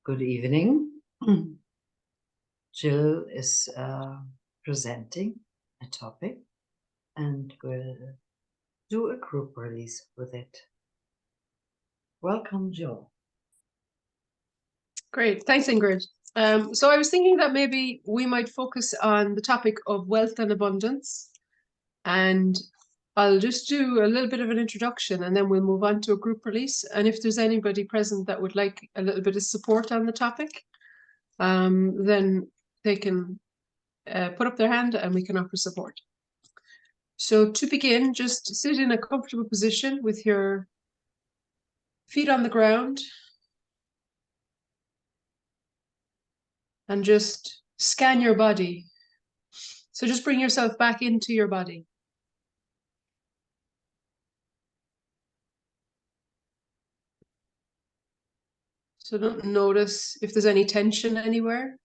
Good evening. Gill is presenting a topic and will do a group release with it. Welcome, Jill. Great, thanks, Ingrid. So I was thinking that maybe we might focus on the topic of wealth and abundance, and I'll just do a little bit of an introduction and then we'll move on to a group release. And if there's anybody present that would like a little bit of support on the topic, then they can put up their hand and we can offer support. So to begin, just sit in a comfortable position with your feet on the ground and just scan your body. So just bring yourself back into your body. So don't notice if there's any tension anywhere.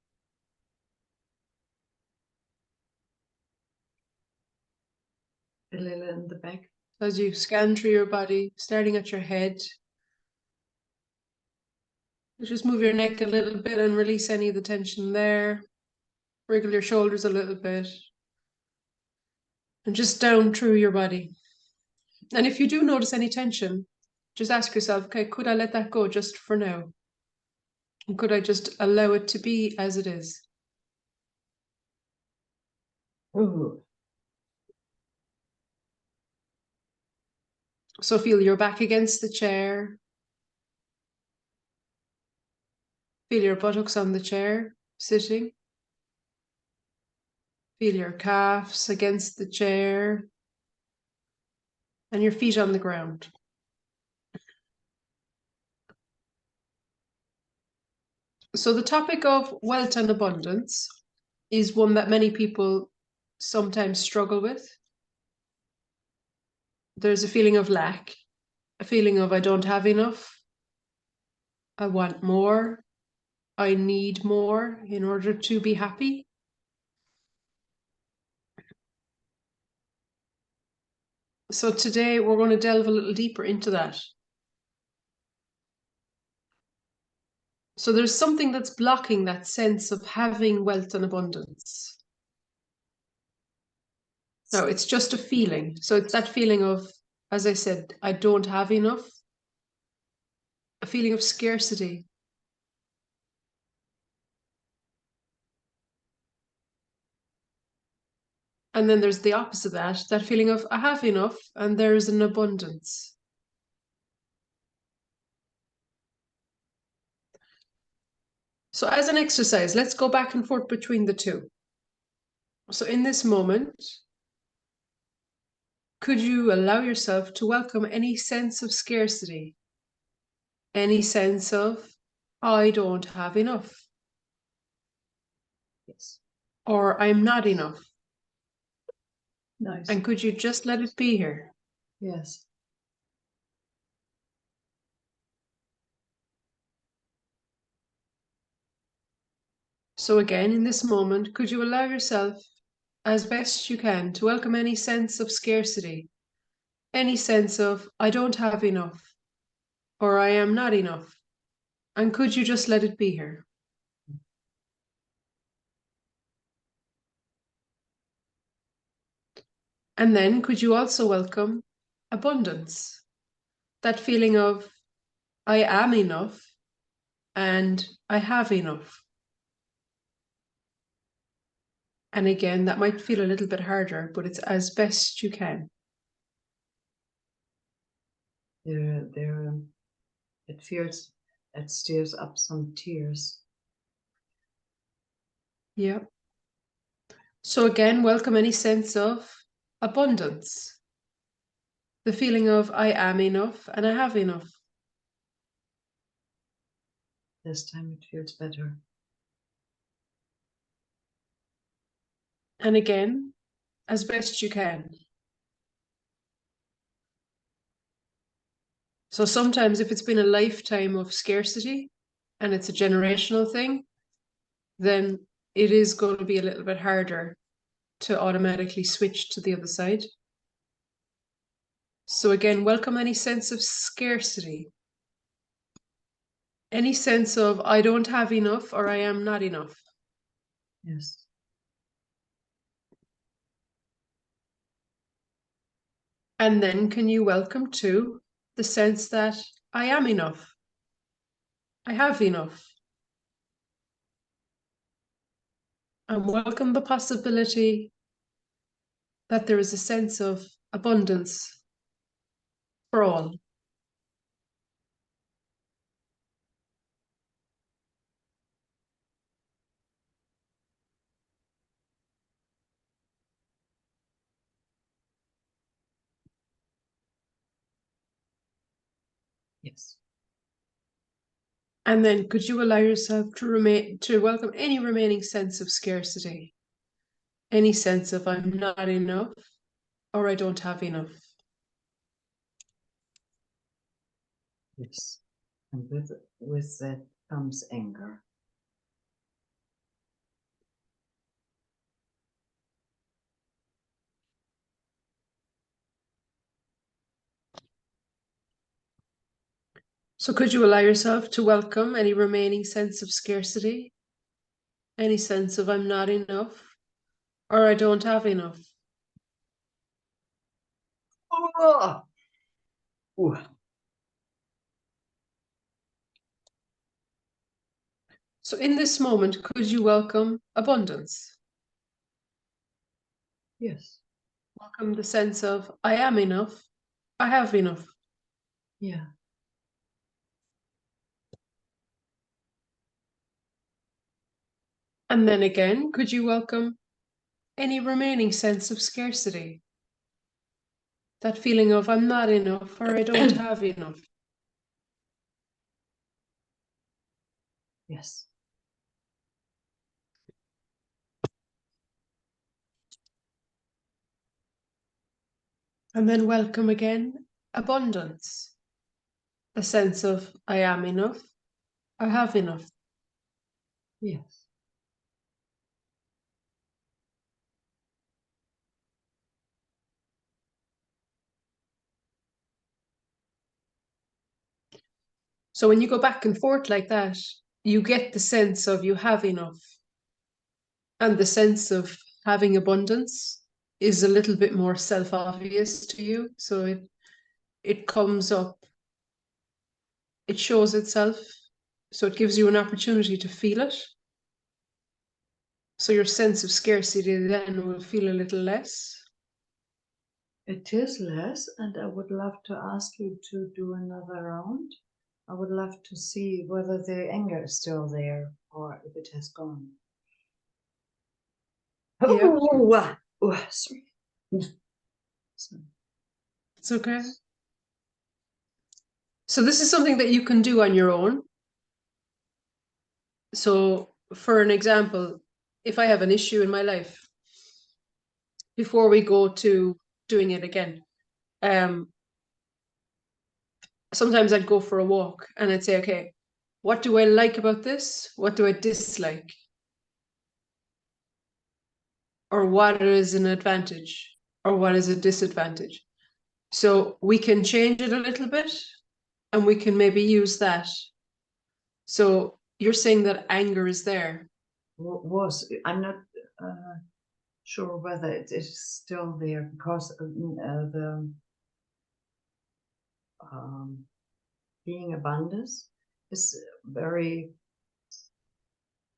A little in the back. As you scan through your body, starting at your head, just move your neck a little bit and release any of the tension there. Wriggle your shoulders a little bit. And just down through your body. And if you do notice any tension, just ask yourself, okay, could I let that go just for now? And could I just allow it to be as it is? Ooh. So feel your back against the chair. Feel your buttocks on the chair, sitting. Feel your calves against the chair and your feet on the ground. So the topic of wealth and abundance is one that many people sometimes struggle with. There's a feeling of lack, a feeling of I don't have enough, I want more, I need more in order to be happy. So today we're going to delve a little deeper into that. So there's something that's blocking that sense of having wealth and abundance. No, it's just a feeling. So it's that feeling of, as I said, I don't have enough, a feeling of scarcity. And then there's the opposite of that feeling of I have enough and there's an abundance. So as an exercise, let's go back and forth between the two. So in this moment, could you allow yourself to welcome any sense of scarcity? Any sense of, I don't have enough? Yes. Or I'm not enough? Nice. And could you just let it be here? Yes. So again, in this moment, could you allow yourself, as best you can, to welcome any sense of scarcity? Any sense of, I don't have enough, or I am not enough? And could you just let it be here? And then could you also welcome abundance? That feeling of, I am enough and I have enough. And again, that might feel a little bit harder, but it's as best you can. It stirs up some tears. Yeah. So again, welcome any sense of abundance. The feeling of I am enough and I have enough. This time it feels better. And again, as best you can. So sometimes if it's been a lifetime of scarcity and it's a generational thing, then it is going to be a little bit harder to automatically switch to the other side. So again, welcome any sense of scarcity. Any sense of I don't have enough or I am not enough. Yes. And then can you welcome to the sense that I am enough. I have enough. And welcome the possibility that there is a sense of abundance for all. Yes. And then could you allow yourself to welcome any remaining sense of scarcity, any sense of I'm not enough or I don't have enough. Yes. And with that comes anger. So could you allow yourself to welcome any remaining sense of scarcity, any sense of I'm not enough or I don't have enough. Oh! Ooh. So in this moment, could you welcome abundance? Yes. Welcome the sense of I am enough, I have enough. Yeah. And then again, could you welcome any remaining sense of scarcity? That feeling of I'm not enough or I don't have enough. Yes. And then welcome again abundance. The sense of I am enough, I have enough. Yes. So when you go back and forth like that, you get the sense of you have enough. And the sense of having abundance is a little bit more self-obvious to you. So it comes up, it shows itself. So it gives you an opportunity to feel it. So your sense of scarcity then will feel a little less. It is less, and I would love to ask you to do another round. I would love to see whether the anger is still there or if it has gone. Yeah. Sorry. Sorry. It's okay. So this is something that you can do on your own. So for an example, if I have an issue in my life, before we go to doing it again, sometimes I'd go for a walk and I'd say, okay, what do I like about this? What do I dislike? Or what is an advantage? Or what is a disadvantage? So we can change it a little bit and we can maybe use that. So you're saying that anger is there. I'm not sure whether it is still there because the being abundance is very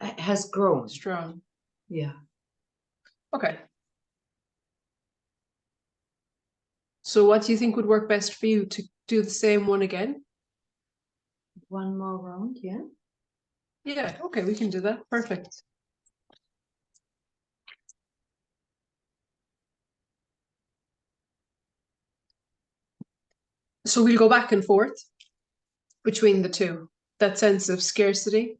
has grown. Strong. Yeah. Okay. So what do you think would work best for you to do the same one again? One more round, yeah. Yeah, okay, we can do that. Perfect. So we'll go back and forth between the two, that sense of scarcity.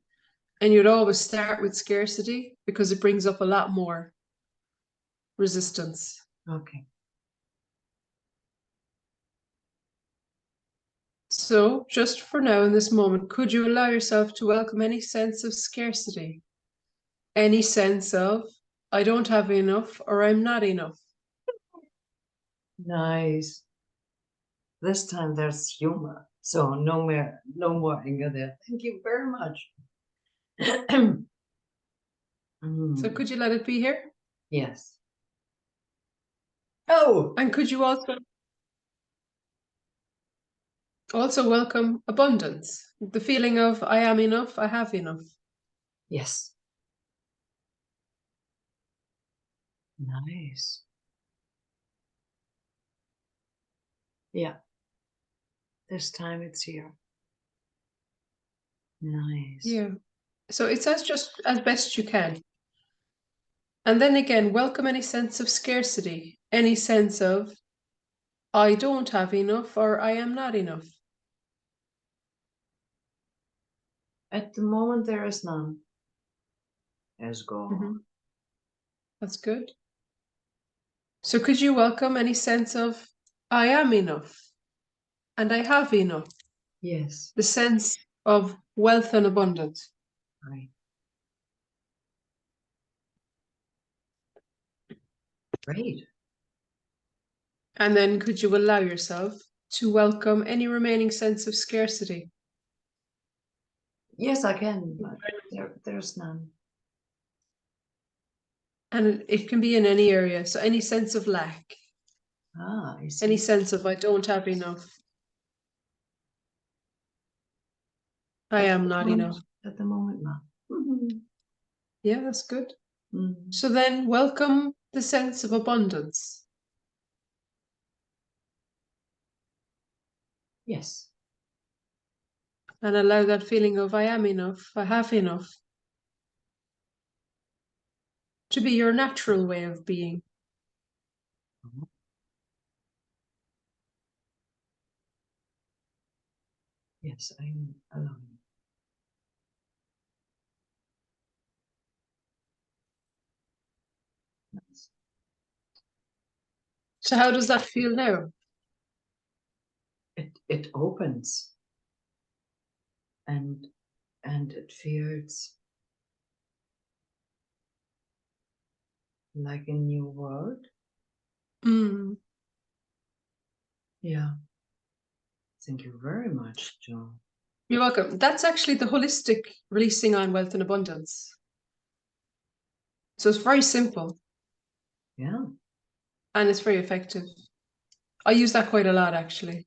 And you'd always start with scarcity because it brings up a lot more resistance. Okay. So just for now, in this moment, could you allow yourself to welcome any sense of scarcity? Any sense of, I don't have enough or I'm not enough? Nice. This time there's humor. So no more anger there. Thank you very much. So could you let it be here? Yes. Oh, And could you also welcome abundance, the feeling of I am enough, I have enough. yes. Nice. Yeah. This time it's here. Nice. Yeah. So it's just as best you can. And then again, welcome any sense of scarcity, any sense of I don't have enough or I am not enough. At the moment, there is none. As gone. That's good. So could you welcome any sense of I am enough and I have enough? Yes. The sense of wealth and abundance. Right. Great. And then could you allow yourself to welcome any remaining sense of scarcity? Yes, I can, but there's none. And it can be in any area. So any sense of lack, I see. any sense of I don't have enough. I am not enough. At the moment, not. Yeah, that's good. Mm. So then welcome the sense of abundance. Yes. And allow that feeling of I am enough, I have enough to be your natural way of being. Yes, I'm allowing. Nice. So how does that feel now? It opens and it feels like a new world. Yeah. Thank you very much, Joe. You're welcome. That's actually the holistic releasing on wealth and abundance. So it's very simple. Yeah. And it's very effective. I use that quite a lot, actually.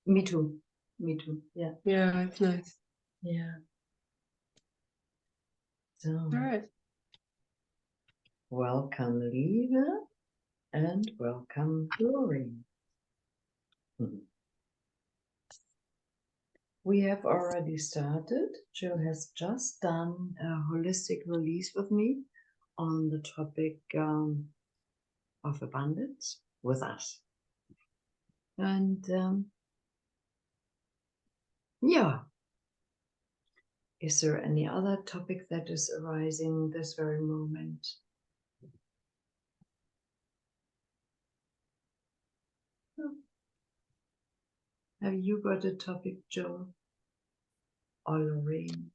Me too. Me too. Yeah. Yeah, it's nice. Yeah. So, all right. Welcome, Liebe, and welcome, Glory. We have already started. Jill has just done a holistic release with me on the topic of abundance with us. And yeah, is there any other topic that is arising this very moment? Have you got a topic, Jill or Lorraine?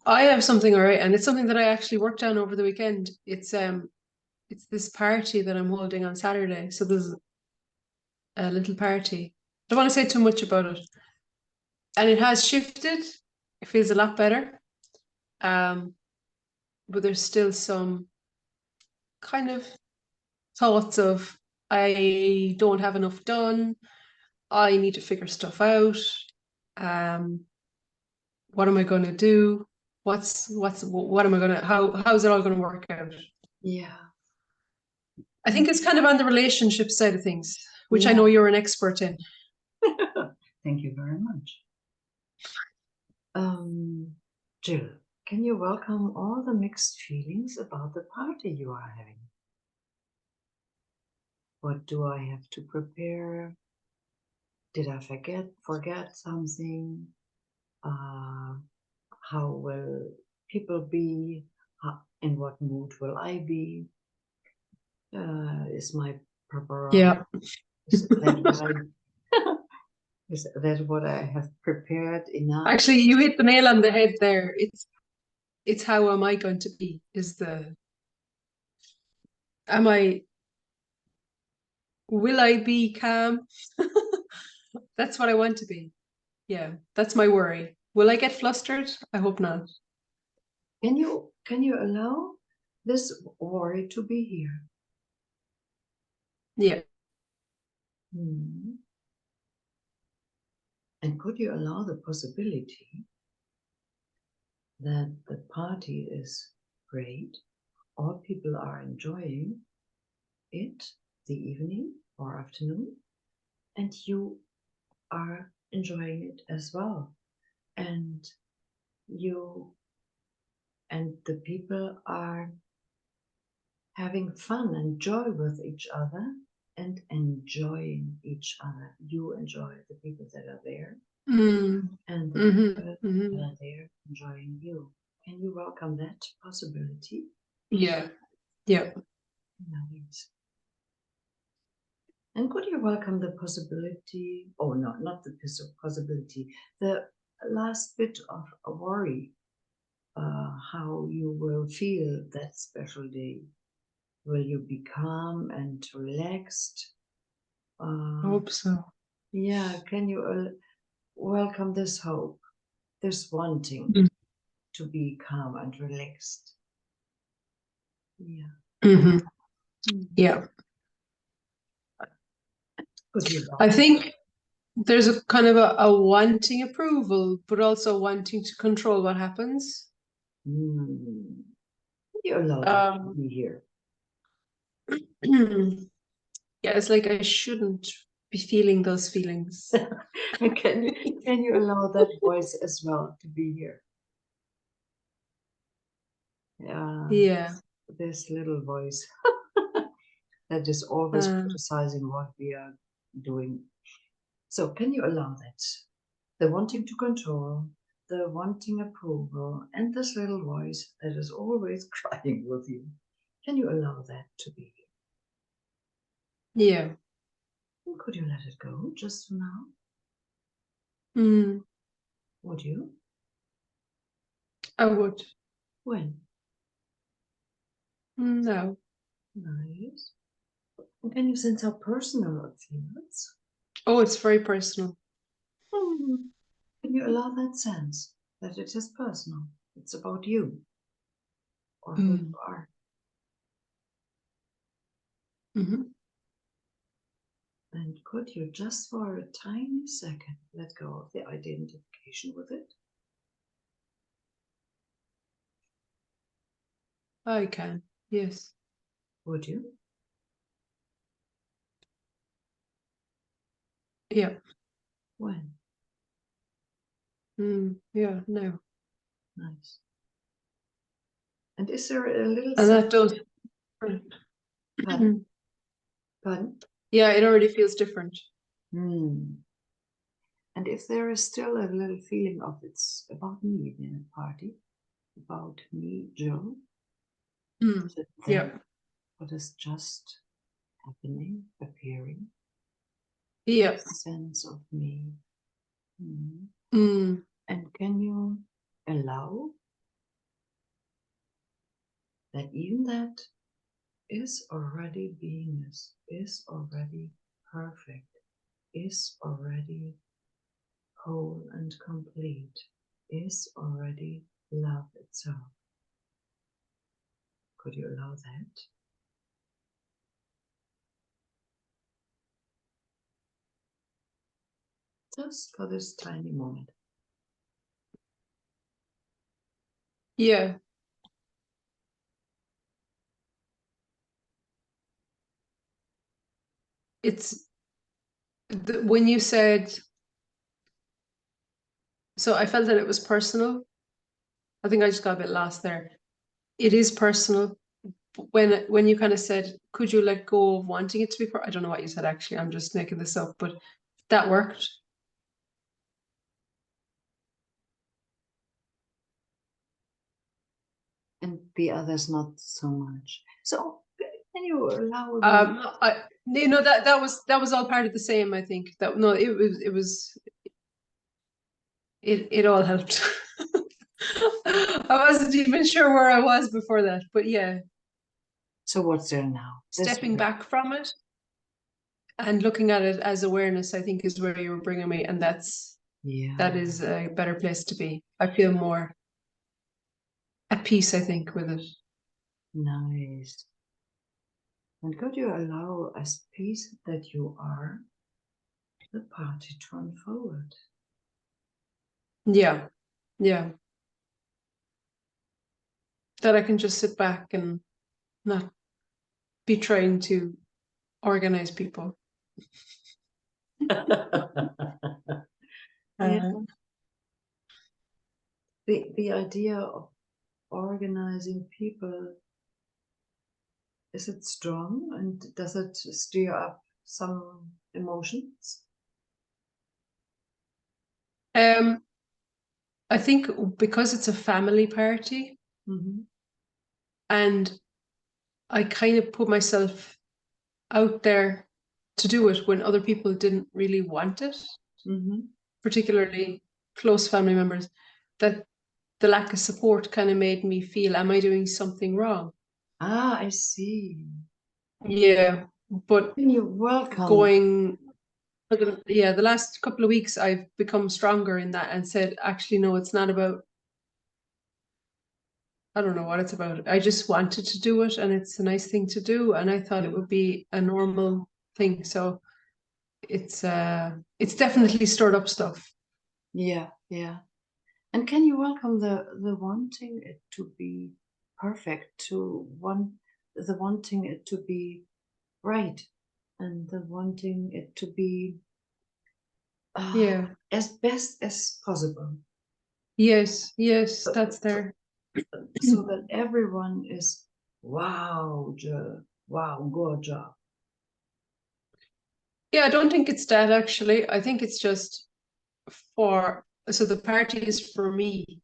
I have something, all right, and it's something that I actually worked on over the weekend. It's this party that I'm holding on Saturday. So there's a little party. I don't want to say too much about it. And it has shifted. It feels a lot better. But there's still some kind of thoughts of I don't have enough done. I need to figure stuff out. What am I going to do? What am I going to, how's it all going to work out? Yeah. I think it's kind of on the relationship side of things, which I Yeah. know you're an expert in. Thank you very much. Jill, can you welcome all the mixed feelings about the party you are having? What do I have to prepare? Did I forget something? How will people be? In what mood will I be? Is my preparation? Yeah. Is that what I have prepared enough? Actually, you hit the nail on the head there. It's how am I going to be? Am I will I be calm? That's what I want to be. Yeah, that's my worry. Will I get flustered? I hope not. Can you allow this worry to be here? Yeah. Hmm. And could you allow the possibility that the party is great, all people are enjoying it, the evening or afternoon, and you are enjoying it as well. And you and the people are having fun and joy with each other and enjoying each other. You enjoy the people that are there, Mm. and the Mm-hmm. people Mm-hmm. that are there enjoying you. Can you welcome that possibility? Yeah. Yeah. Nice. And could you welcome the possibility, oh no, not the possibility, the last bit of a worry, how you will feel that special day? Will you be calm and relaxed? I hope so. Yeah, can you welcome this hope, this wanting Mm. to be calm and relaxed? Yeah. Mm-hmm. Mm. Yeah. Could you I welcome? think there's a kind of a wanting approval, but also wanting to control what happens. Could you allow that to be here? Yeah, it's like I shouldn't be feeling those feelings. And can you allow that voice as well to be here? Yeah, Yeah. this little voice that is always criticizing what we are doing. So can you allow that? The wanting to control, the wanting approval, and this little voice that is always crying with you. Can you allow that to be here? Yeah. And could you let it go just for now? Mm, Would you? I would. When? No. Nice. And can you sense how personal it feels? Oh, it's very personal. Can you allow that sense that it is personal? It's about you or who you are. Mm-hmm. And could you just for a tiny second let go of the identification with it? I can. Yes. Would you? Yeah. When? Yeah. No. Nice. And is there a little And that sense? does. Pardon? Pardon? Yeah, it already feels different. And if there is still a little feeling of it's about me in a party, about me, Jill, is it Yeah. then what is just happening, appearing? Yeah. Sense of me. Mm. And can you allow that even that is already beingness, is already perfect, is already whole and complete, is already love itself? Could you allow that? Just for this tiny moment. Yeah. It's when you said, so I felt that it was personal. I think I just got a bit lost there. It is personal. When you kind of said, could you let go of wanting it to be I don't know what you said actually. I'm just making this up, but that worked. And the others not so much. So can you allow the That was all part of the same. I think that no, it all helped. I wasn't even sure where I was before that, but yeah. So what's there now? Stepping back from it. And looking at it as awareness, I think, is where you were bringing me, and that is a better place to be. I feel more at peace, I think, with it. Nice. And could you allow, as peace that you are, the party to unfold? Yeah, yeah. That I can just sit back and not be trying to organize people. Yeah. The idea of organizing people, is it strong, and does it stir up some emotions? I think because it's a family party, and I kind of put myself out there to do it when other people didn't really want it, particularly close family members, that the lack of support kind of made me feel, am I doing something wrong? Ah, I see. Yeah, but You're welcome. going, the last couple of weeks, I've become stronger in that and said, actually, no, it's not about, I don't know what it's about. I just wanted to do it, and it's a nice thing to do, and I thought it would be a normal thing. So it's definitely stirred up stuff. Yeah. And can you welcome the wanting it to be perfect, the wanting it to be right, and the wanting it to be as best as possible. Yes, that's there. So that everyone is, wow, Jill, wow, good job. Yeah, I don't think it's that actually. I think it's just so the party is for me.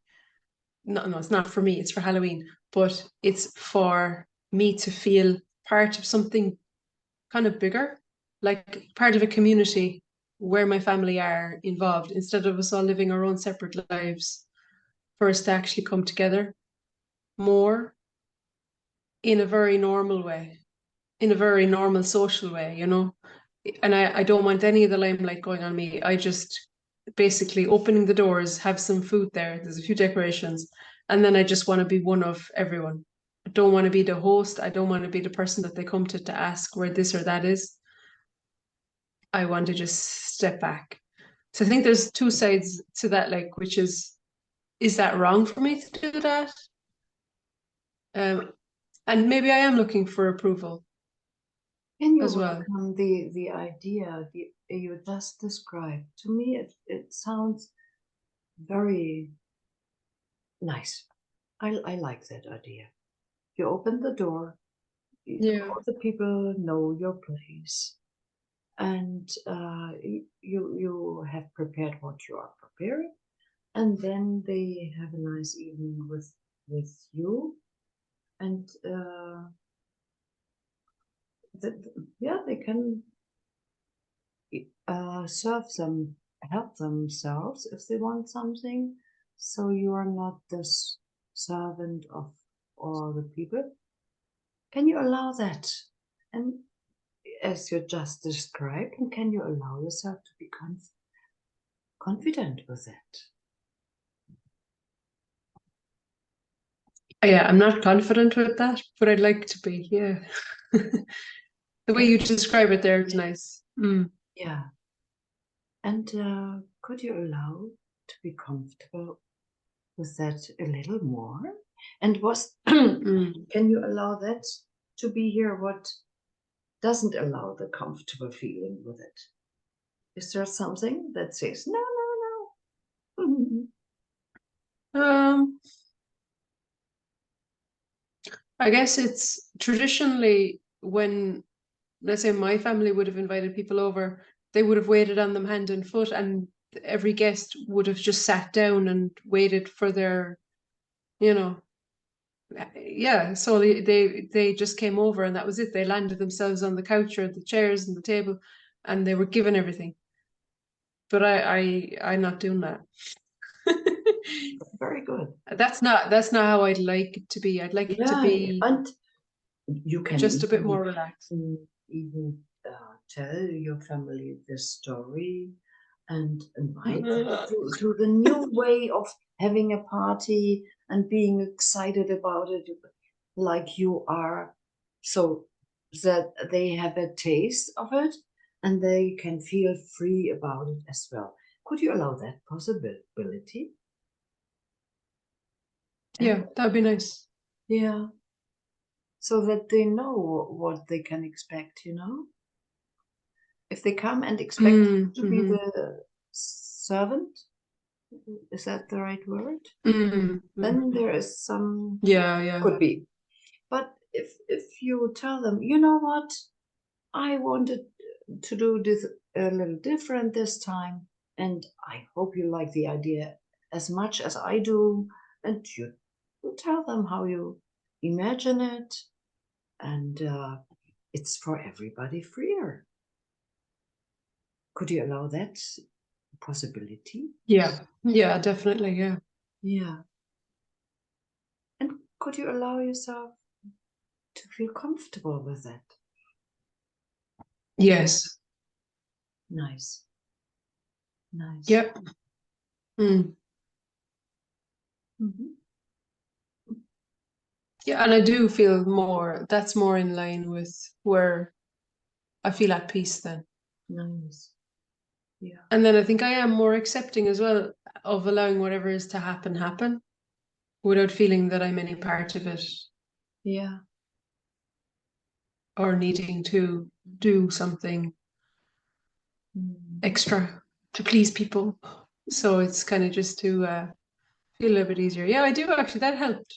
No, it's not for me, it's for Halloween, but it's for me to feel part of something kind of bigger, like part of a community where my family are involved, instead of us all living our own separate lives, for us to actually come together more in a very normal way, in a very normal social way, you know. And I don't want any of the limelight going on me. I just basically opening the doors, have some food there, there's a few decorations, and then I just want to be one of everyone. I don't want to be the host. I don't want to be the person that they come to ask where this or that is. I want to just step back. So I think there's two sides to that, like, which is that wrong for me to do that? And maybe I am looking for approval. Can you as well? welcome the idea you just described? To me, it sounds very nice. I like that idea. You open the door, all the people know your place, and you have prepared what you are preparing, and then they have a nice evening with you, and they can help themselves if they want something. So you are not the servant of all the people. Can you allow that? And as you just described, and can you allow yourself to be confident with that? Yeah, I'm not confident with that, but I'd like to be. Yeah. The way you describe it there is nice. Yeah. And could you allow to be comfortable with that a little more? And can you allow that to be here? What doesn't allow the comfortable feeling with it? Is there something that says no, no, no? I guess it's traditionally when, let's say, my family would have invited people over, they would have waited on them hand and foot, and every guest would have just sat down and waited for their, so they just came over and that was it. They landed themselves on the couch or the chairs and the table, and they were given everything. But I'm not doing that. Very good. That's not how I'd like it to be. I'd like it to be and you can just a bit more relaxed. Even tell your family this story and invite them to the new way of having a party and being excited about it like you are, so that they have a taste of it and they can feel free about it as well. Could you allow that possibility? Yeah, that'd be nice. Yeah. So that they know what they can expect, If they come and expect to be the servant, is that the right word? Then there is some, Yeah. could be. But if you tell them, you know what, I wanted to do this a little different this time, and I hope you like the idea as much as I do, and you tell them how you imagine it, and it's for everybody freer. Could you allow that possibility? Yeah, definitely, yeah. Yeah. And could you allow yourself to feel comfortable with that? Yes. Nice. Yep. Yeah, and I do feel that's more in line with where I feel at peace then. Nice. Yeah. And then I think I am more accepting as well of allowing whatever is to happen without feeling that I'm any part of it. Yeah. Or needing to do something extra to please people. So it's kind of just to feel a little bit easier. Yeah, I do actually. That helped.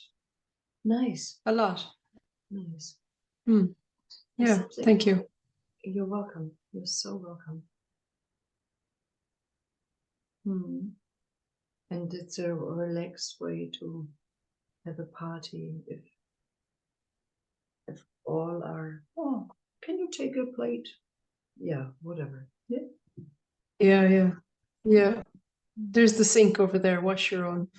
Nice. A lot. Nice. Yeah, thank you. You're welcome. You're so welcome. And it's a relaxed way to have a party if all are, oh, can you take a plate? Yeah, whatever. Yeah. There's the sink over there. Wash your own.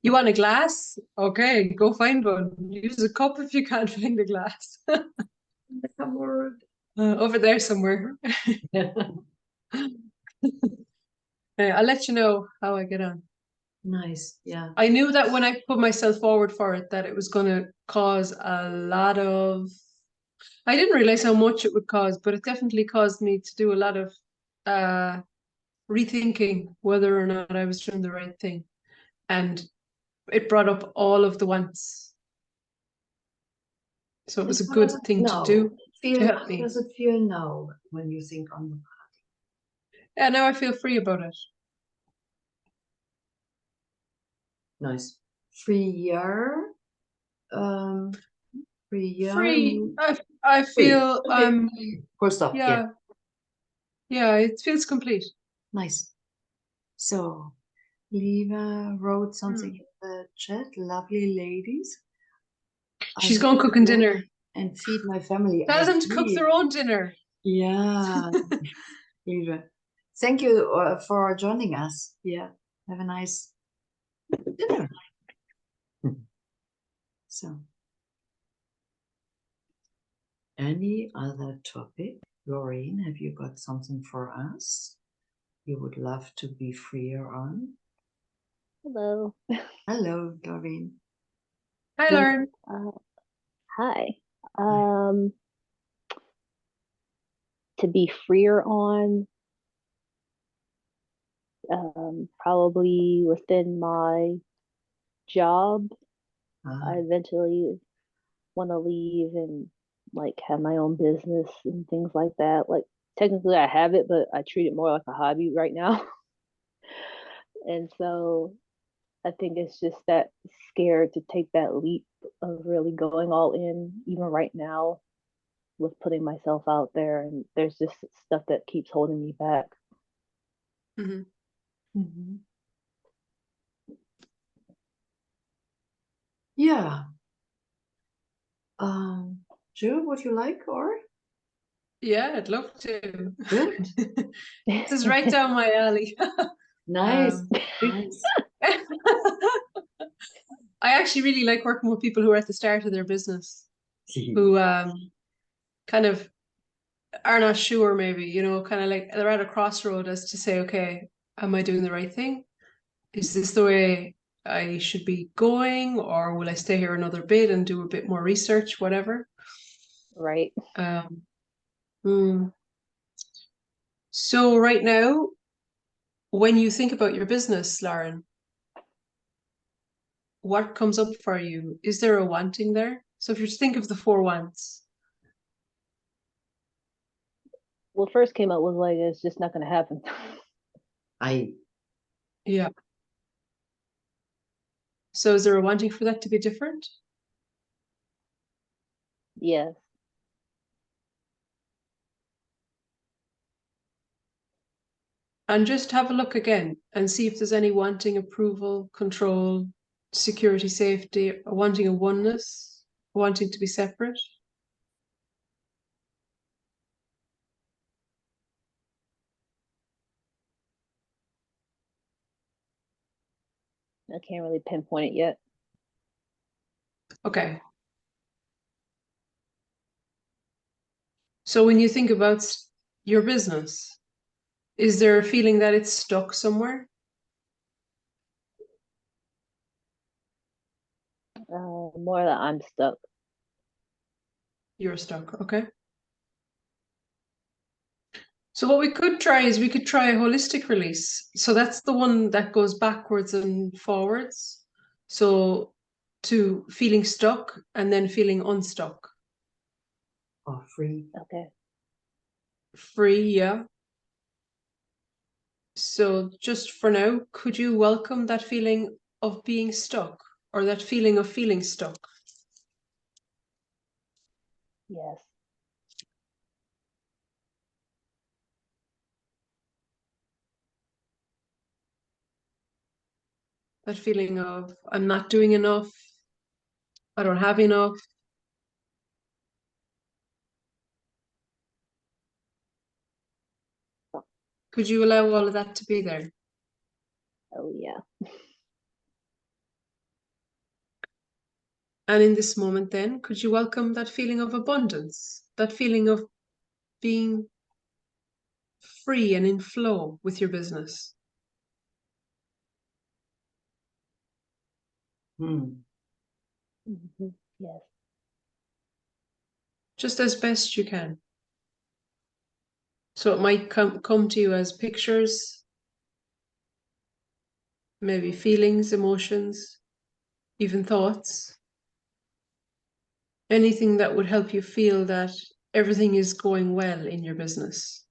You want a glass? Okay, go find one. Use a cup if you can't find a glass. Over there somewhere. I'll let you know how I get on. Nice, yeah. I knew that when I put myself forward for it, that it was going to cause a lot of. I didn't realize how much it would cause, but it definitely caused me to do a lot of rethinking whether or not I was doing the right thing. And it brought up all of the wants. So it was a good thing to do to help me. How does it feel now when you think on the party? Yeah, now I feel free about it. Nice. Freer. Free. I feel Full stop. Yeah, it feels complete. Nice. So Leva wrote something in the chat. Lovely ladies. She's going cooking dinner. And feed my family. Tell them to cook their own dinner. Yeah. Leva. Thank you for joining us. Yeah. Have a nice dinner. So, any other topic? Lorraine, have you got something for us you would love to be freer on? Hello. Hello, Lorraine. Hi, Lauren. Hi. To be freer on, probably within my job. I eventually want to leave and like have my own business and things like that. Like technically I have it, but I treat it more like a hobby right now. And so I think it's just that scared to take that leap of really going all in, even right now, with putting myself out there. And there's just stuff that keeps holding me back. Yeah. Jill, would you like or? Yeah, I'd love to. Good. This is right down my alley. Nice. Nice. I actually really like working with people who are at the start of their business, who kind of are not sure, maybe, you know, kind of like they're at a crossroad as to say, okay, am I doing the right thing? Is this the way I should be going, or will I stay here another bit and do a bit more research, whatever? Right. Hmm. So right now, when you think about your business, Lauren, what comes up for you? Is there a wanting there? So if you think of the four wants. What first came up was like, it's just not going to happen. Yeah. So is there a wanting for that to be different? Yes. And just have a look again and see if there's any wanting approval, control, security, safety, or wanting a oneness, wanting to be separate. I can't really pinpoint it yet. Okay. So when you think about your business, is there a feeling that it's stuck somewhere? More that I'm stuck. You're stuck, okay. So what we could try is we could try a holistic release. So that's the one that goes backwards and forwards. So to feeling stuck and then feeling unstuck. Or free. Okay. Free, yeah. So just for now, could you welcome that feeling of being stuck, or that feeling of feeling stuck? Yes. That feeling of I'm not doing enough, I don't have enough. Could you allow all of that to be there? Oh, yeah. And in this moment, then, could you welcome that feeling of abundance, that feeling of being free and in flow with your business? Hmm. Yes. Just as best you can. So it might come to you as pictures, maybe feelings, emotions, even thoughts. Anything that would help you feel that everything is going well in your business.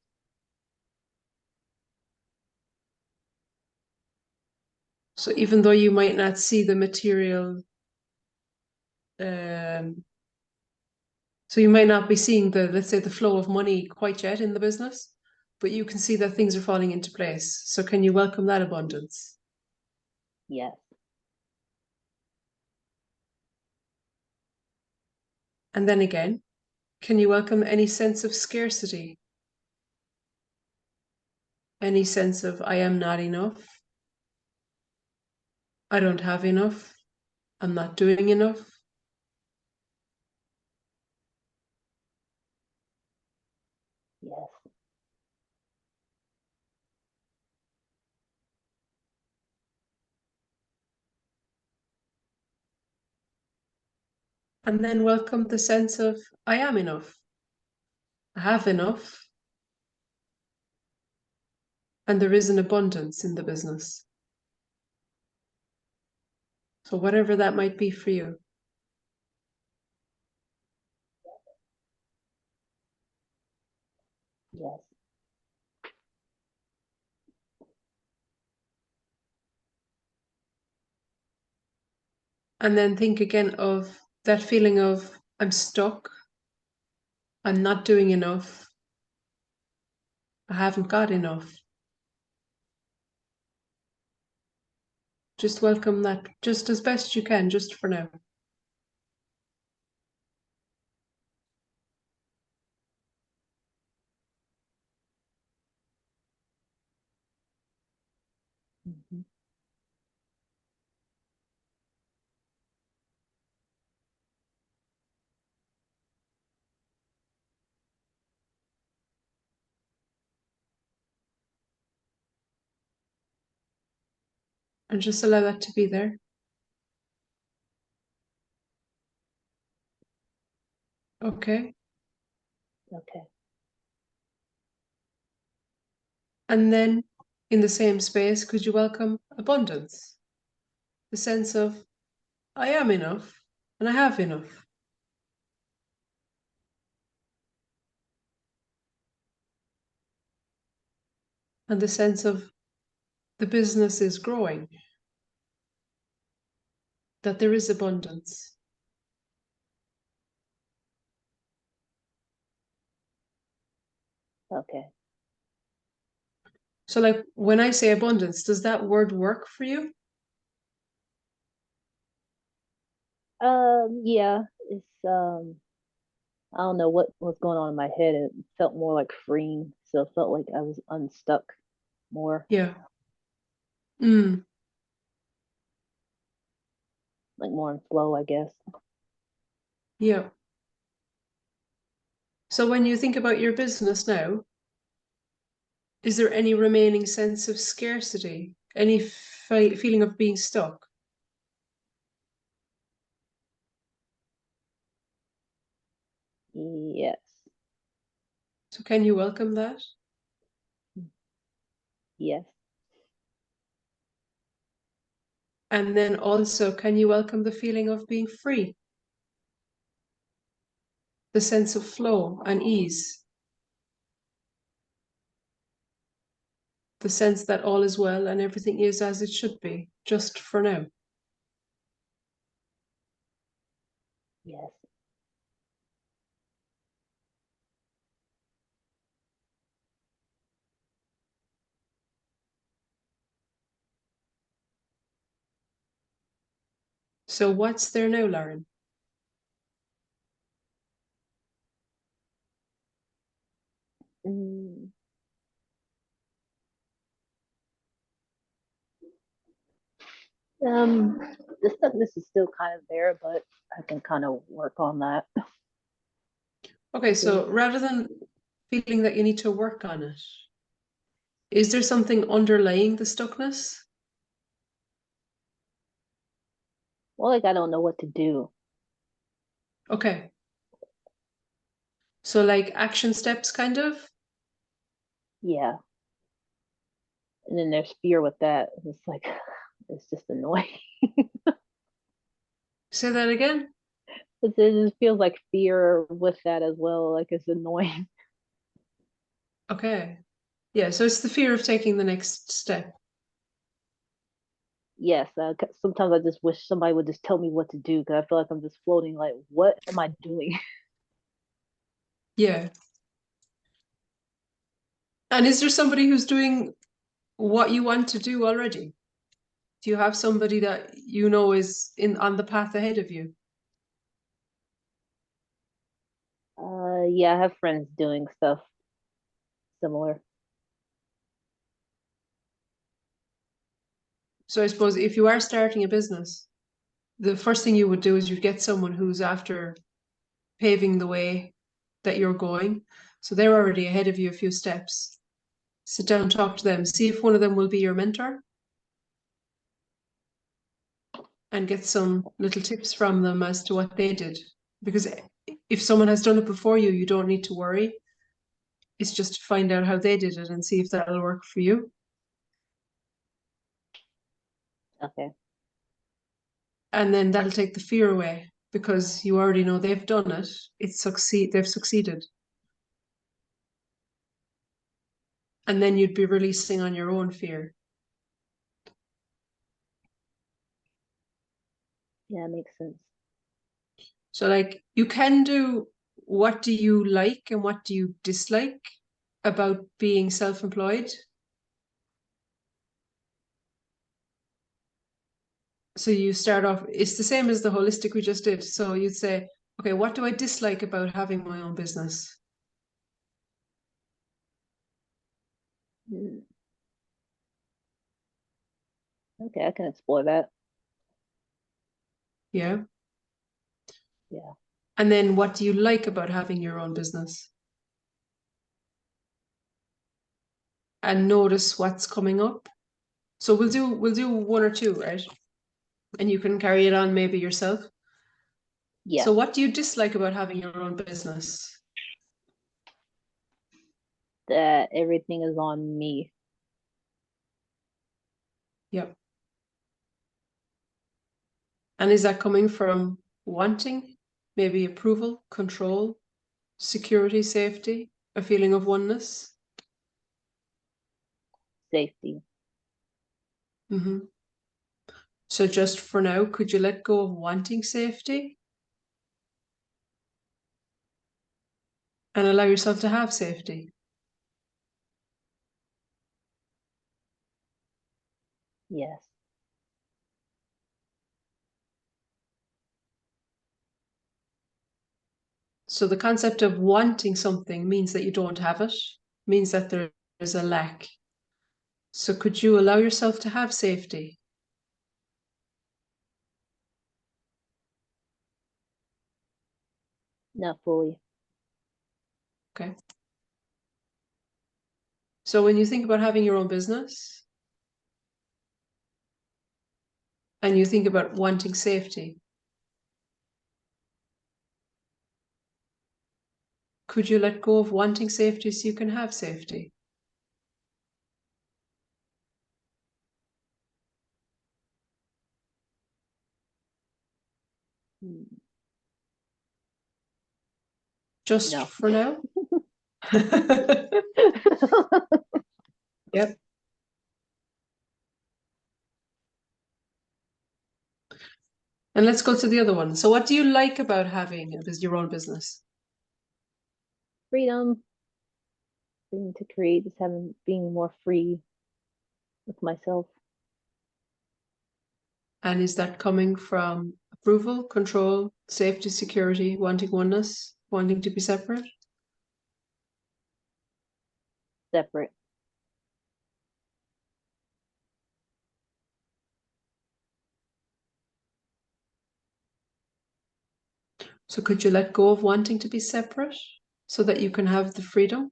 So even though you might not see the material, so you might not be seeing the, let's say, the flow of money quite yet in the business, but you can see that things are falling into place. So can you welcome that abundance? Yes. And then again, can you welcome any sense of scarcity? Any sense of I am not enough? I don't have enough? I'm not doing enough? Yes. And then welcome the sense of I am enough. I have enough. And there is an abundance in the business. So whatever that might be for you. Yes. And then think again of that feeling of I'm stuck, I'm not doing enough, I haven't got enough. Just welcome that just as best you can, just for now. Mhm. And just allow that to be there. Okay. Okay. And then in the same space, could you welcome abundance? The sense of, I am enough and I have enough. And the sense of the business is growing, that there is abundance. Okay. So like when I say abundance, does that word work for you? Yeah, it's I don't know what was going on in my head. It felt more like freeing, so it felt like I was unstuck more, Yeah. Mm, like more in flow, I guess. yeah. So when you think about your business now, is there any remaining sense of scarcity? Any feeling of being stuck? Yes. So can you welcome that? Yes. And then also, can you welcome the feeling of being free? The sense of flow and ease? The sense that all is well and everything is as it should be, just for now? Yes. So what's there now, Lauren? Mm. Um, the stuckness is still kind of there, but I can kind of work on that. Okay, so rather than feeling that you need to work on it, is there something underlying the stuckness? Well, like I don't know what to do. Okay. So like action steps kind of? Yeah. And then there's fear with that. It's like it's just annoying. Say that again? It just feels like fear with that as well. Like it's annoying. Okay. Yeah, so it's the fear of taking the next step. Yes, sometimes I just wish somebody would just tell me what to do because I feel like I'm just floating. Like, what am I doing? Yeah. And is there somebody who's doing what you want to do already? Do you have somebody that you know is in on the path ahead of you? Yeah, I have friends doing stuff similar. So I suppose if you are starting a business, the first thing you would do is you'd get someone who's after paving the way that you're going. So they're already ahead of you a few steps. Sit down, talk to them, see if one of them will be your mentor and get some little tips from them as to what they did. Because if someone has done it before you, you don't need to worry. It's just to find out how they did it and see if that'll work for you. Okay. And then that'll take the fear away because you already know they've done it. They've succeeded. And then you'd be releasing on your own fear. Yeah, it makes sense. So like you can do what do you like and what do you dislike about being self-employed. So you start off, it's the same as the holistic we just did. So you'd say, okay, what do I dislike about having my own business? Mm. Okay, I can explore that. Yeah. Yeah. And then what do you like about having your own business? And notice what's coming up. So we'll do one or two, right? And you can carry it on maybe yourself. Yeah. So what do you dislike about having your own business? That everything is on me. Yep. And is that coming from wanting, maybe approval, control, security, safety, a feeling of oneness? Safety. Mm-hmm. So just for now, could you let go of wanting safety and allow yourself to have safety? Yes. So the concept of wanting something means that you don't have it, means that there is a lack. So could you allow yourself to have safety? Not fully. Okay. So when you think about having your own business and you think about wanting safety, could you let go of wanting safety so you can have safety? Just No. for now? Yep. And let's go to the other one. So what do you like about having your own business? Freedom. Freedom to create, just being more free with myself. And is that coming from approval, control, safety, security, wanting oneness, wanting to be separate? Separate. So could you let go of wanting to be separate so that you can have the freedom?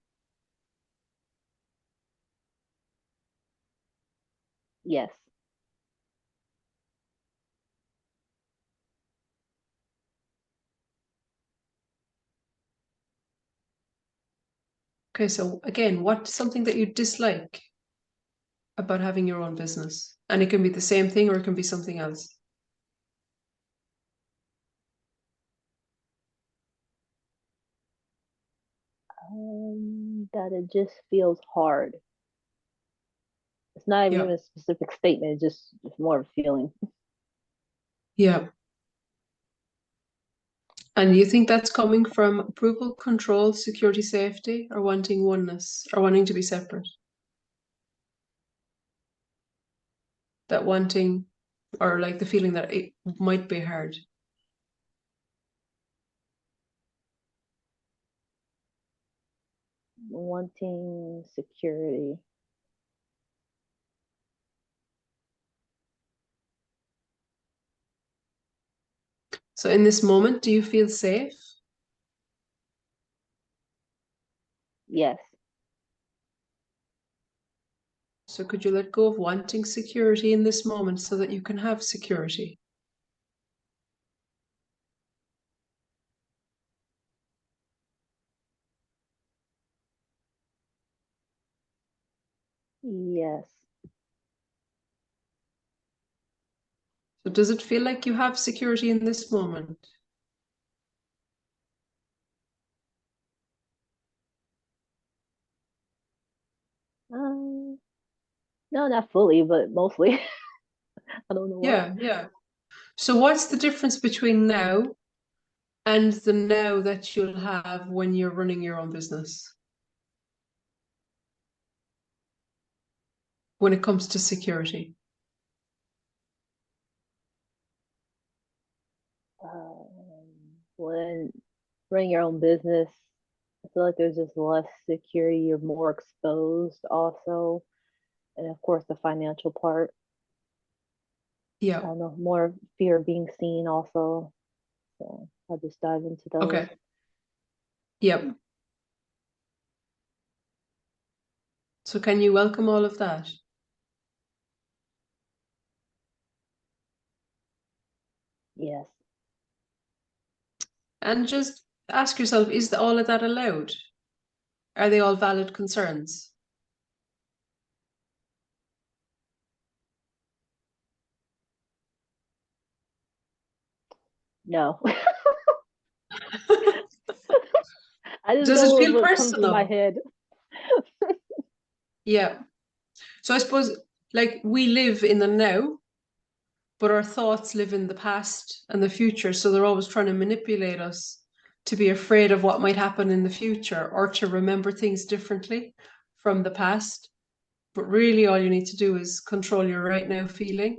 Yes. Okay, so again, what's something that you dislike about having your own business? And it can be the same thing or it can be something else. That it just feels hard. It's not even Yeah. a specific statement, it's just more of a feeling. Yeah. And you think that's coming from approval, control, security, safety, or wanting oneness, or wanting to be separate? That wanting, or like the feeling that it might be hard. Wanting security. So in this moment, do you feel safe? Yes. So could you let go of wanting security in this moment so that you can have security? Yes. So does it feel like you have security in this moment? No, not fully, but mostly. I don't know why. Yeah. So what's the difference between now and the now that you'll have when you're running your own business? When it comes to security? When running your own business, I feel like there's just less security. You're more exposed, also, and of course, the financial part. I Yeah. don't know, more fear of being seen, also. So I'll just dive into those. Okay. Yep. So can you welcome all of that? Yes. And just ask yourself, is all of that allowed? Are they all valid concerns? No. I just Does go it with feel what comes to my personal? head. Yeah. So I suppose, like, we live in the now, but our thoughts live in the past and the future. So they're always trying to manipulate us to be afraid of what might happen in the future or to remember things differently from the past. But really, all you need to do is control your right now feeling.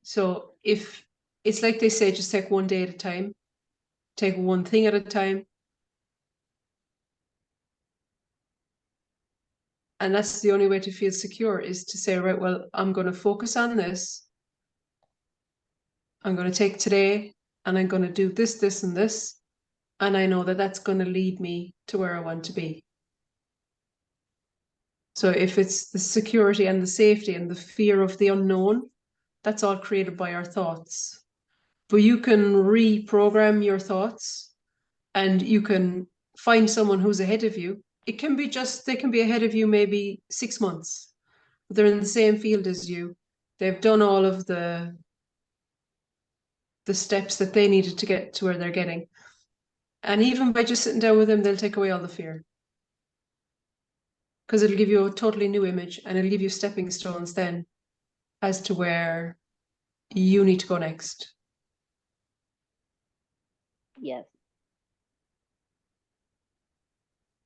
So if it's like they say, just take one day at a time, take one thing at a time. And that's the only way to feel secure, is to say, right, well, I'm going to focus on this. I'm going to take today and I'm going to do this, this, and this. And I know that that's going to lead me to where I want to be. So if it's the security and the safety and the fear of the unknown, that's all created by our thoughts. But you can reprogram your thoughts and you can find someone who's ahead of you. It can be just, they can be ahead of you maybe 6 months. But they're in the same field as you. They've done all of the steps that they needed to get to where they're getting. And even by just sitting down with them, they'll take away all the fear. Because it'll give you a totally new image and it'll give you stepping stones then as to where you need to go next. Yes.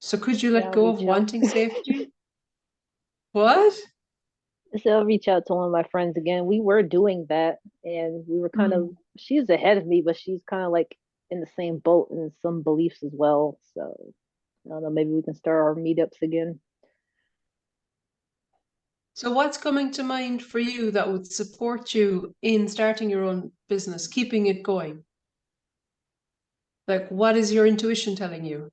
So could you let I'll go of reach out. wanting safety? What? So I'll reach out to one of my friends again. We were doing that, and we were kind of, she's ahead of me, but she's kind of like in the same boat in some beliefs as well. So I don't know, maybe we can start our meetups again. So what's coming to mind for you that would support you in starting your own business, keeping it going? Like, what is your intuition telling you?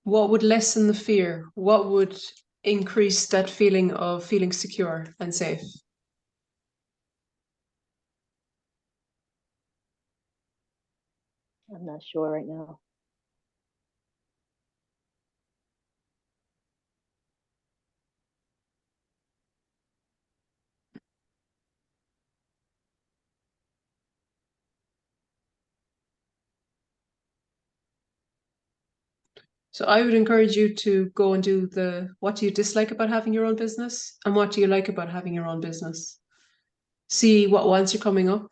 What would lessen the fear? What would increase that feeling of feeling secure and safe? I'm not sure right now. So I would encourage you to go and do what do you dislike about having your own business and what do you like about having your own business? See what wants you coming up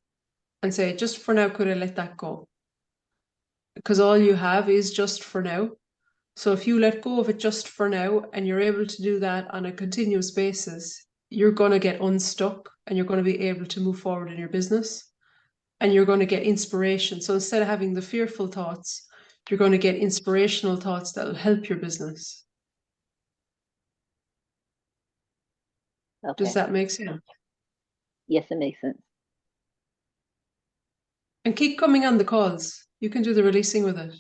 and say, just for now, could I let that go? Because all you have is just for now. So if you let go of it just for now and you're able to do that on a continuous basis, you're going to get unstuck and you're going to be able to move forward in your business and you're going to get inspiration. So instead of having the fearful thoughts, you're going to get inspirational thoughts that will help your business. Okay. Does that make sense? Yes, it makes sense. And keep coming on the calls. You can do the releasing with it.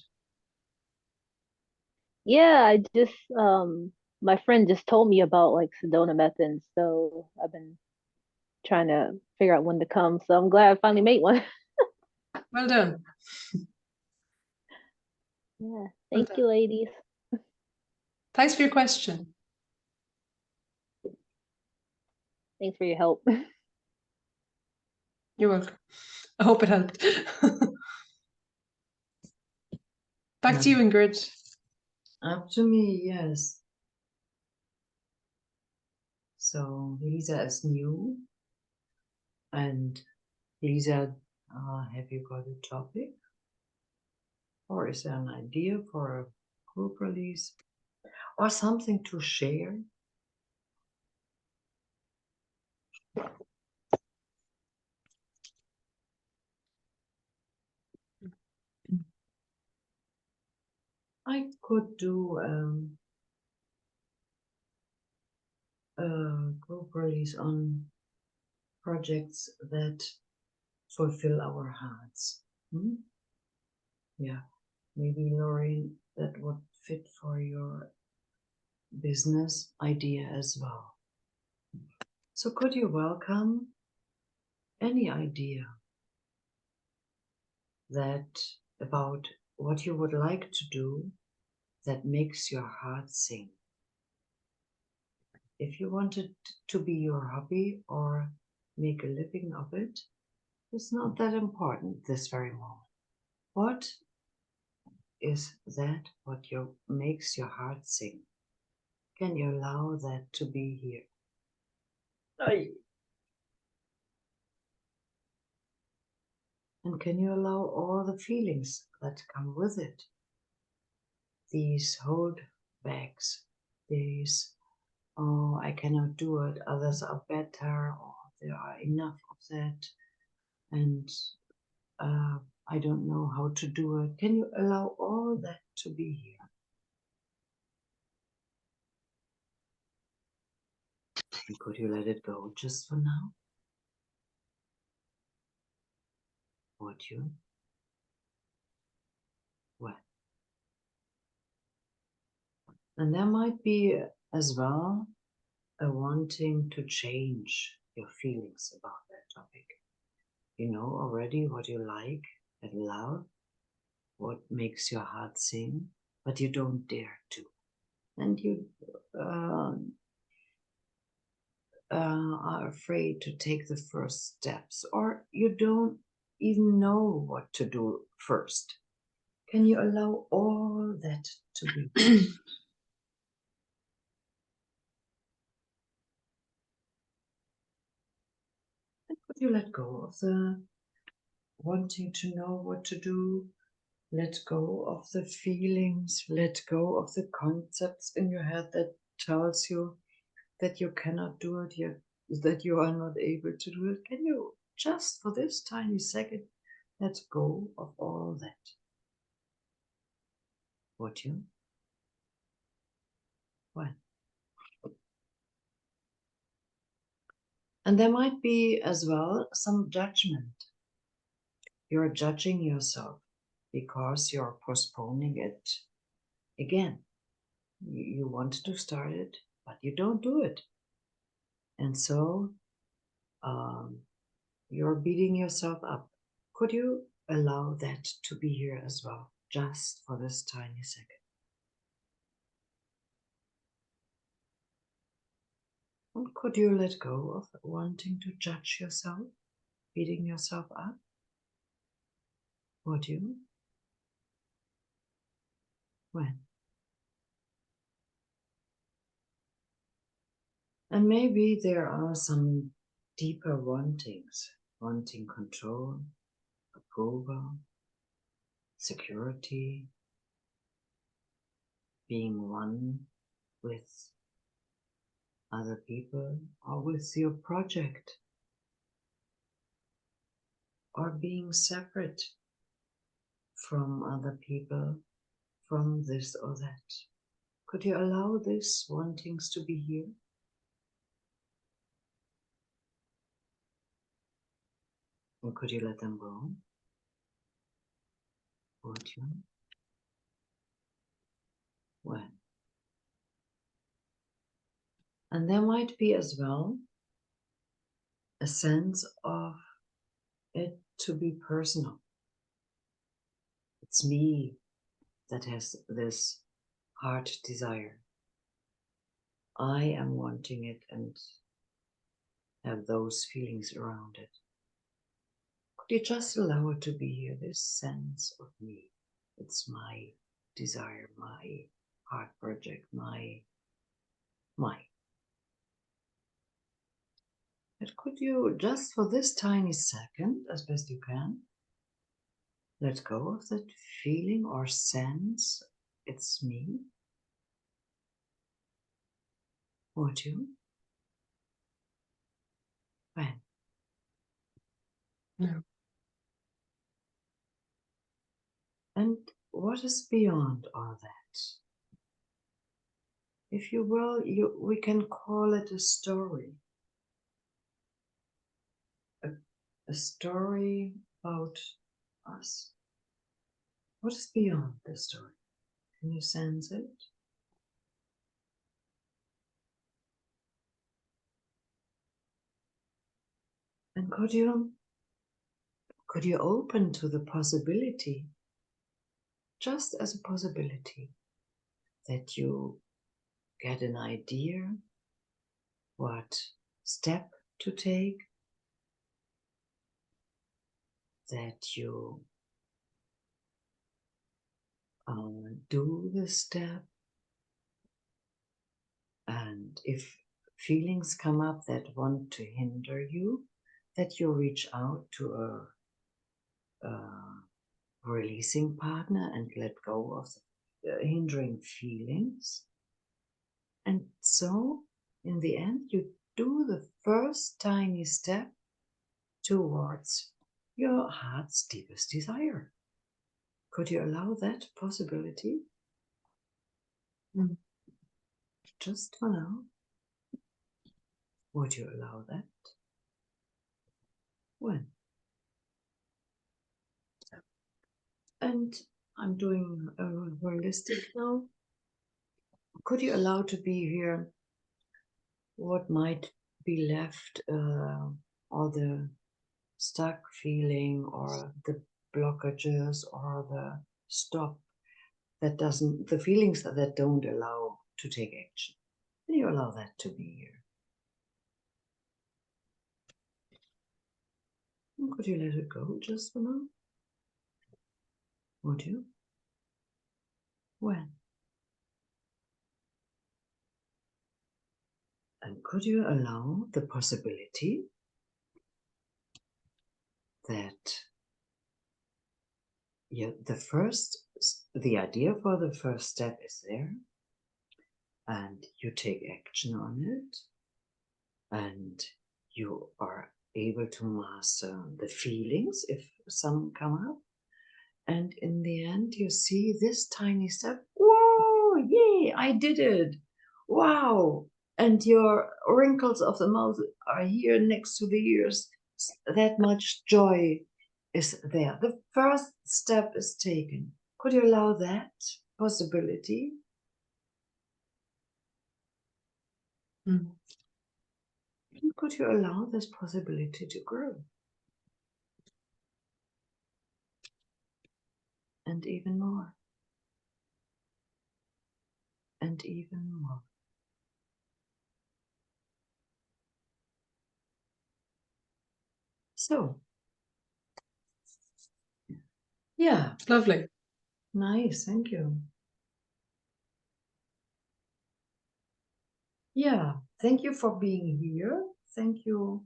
Yeah, I just my friend just told me about like Sedona methods, so I've been trying to figure out when to come. So I'm glad I finally made one. Well done. Yeah, Well thank done. you, ladies. Thanks for your question. Thanks for your help. You're welcome. I hope it helped. Back to you, Ingrid. Up to me, yes. So Lisa is new. And Lisa, have you got a topic? Or is there an idea for a group release? Or something to share? I could do a group release on projects that fulfill our hearts. Yeah, maybe Lorraine, that would fit for your business idea as well. So could you welcome any idea that about what you would like to do that makes your heart sing? If you want it to be your hobby or make a living of it, it's not that important this very moment. What is that what makes your heart sing? Can you allow that to be here? Aye. And can you allow all the feelings that come with it? These holdbacks, these, oh, I cannot do it, others are better, or there are enough of that, and I don't know how to do it. Can you allow all that to be here? And could you let it go just for now? Would you? Well. And there might be as well a wanting to change your feelings about that topic. You know already what you like and love, what makes your heart sing, but you don't dare to. And you are afraid to take the first steps, or you don't even know what to do first. Can you allow all that to be? And could you let go of the wanting to know what to do? Let go of the feelings, let go of the concepts in your head that tells you that you cannot do it yet, that you are not able to do it. Can you just for this tiny second let go of all that? Would you? When? And there might be as well some judgment. You're judging yourself because you're postponing it again. You want to start it, but you don't do it. And so you're beating yourself up. Could you allow that to be here as well, just for this tiny second? And could you let go of wanting to judge yourself, beating yourself up? Would you? When? And maybe there are some deeper wantings, wanting control, approval, security, being one with other people or with your project, or being separate from other people, from this or that. Could you allow these wantings to be here? Or could you let them go? Would you? When? And there might be as well a sense of it to be personal. It's me that has this heart desire. I am wanting it and have those feelings around it. Could you just allow it to be here, this sense of me? It's my desire, my heart project, my. But could you, just for this tiny second, as best you can, let go of that feeling or sense, it's me? Would you? When? No. And what is beyond all that? If you will, we can call it a story. A story about us. What is beyond the story? Can you sense it? And could you open to the possibility, just as a possibility, that you get an idea what step to take, that you do the step, and if feelings come up that want to hinder you, that you reach out to a releasing partner and let go of the hindering feelings. And so, in the end, you do the first tiny step towards your heart's deepest desire. Could you allow that possibility? Just for now. Would you allow that? When? And I'm doing a holistic now. Could you allow to be here what might be left, or the stuck feeling, or the blockages, or the stop that doesn't, the feelings that don't allow to take action? Can you allow that to be here? And could you let it go just for now? Would you? When? And could you allow the possibility that the idea for the first step is there, and you take action on it, and you are able to master the feelings if some come up, and in the end you see this tiny step, whoa, yay, I did it, wow, and your wrinkles of the mouth are here next to the ears, that much joy is there. The first step is taken. Could you allow that possibility? Could you allow this possibility to grow? And even more. And even more. So, yeah. Lovely. Nice, thank you. Yeah, thank you for being here. Thank you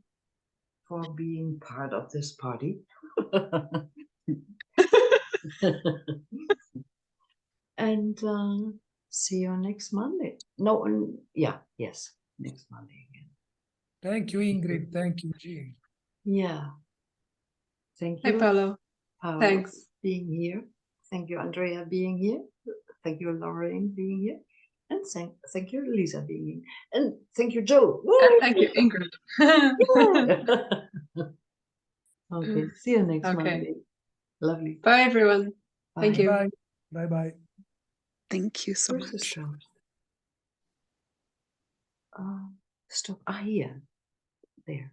for being part of this party. And see you next Monday. No, yes, next Monday again. Thank you, Ingrid. Thank you, Gill. Yeah. Thank Hi, you, Paolo. Paolo, Thanks. being here. Thank you, Andrea, being here. Thank you, Lorraine, being here. And thank you, Lisa, being here. And thank you, Joe. Thank you, Ingrid. Okay, see you next Okay. Monday. Lovely. Bye, everyone. Thank Bye. you. Bye. Bye-bye. Thank you so Where's the much. stop? Stop. Here. There.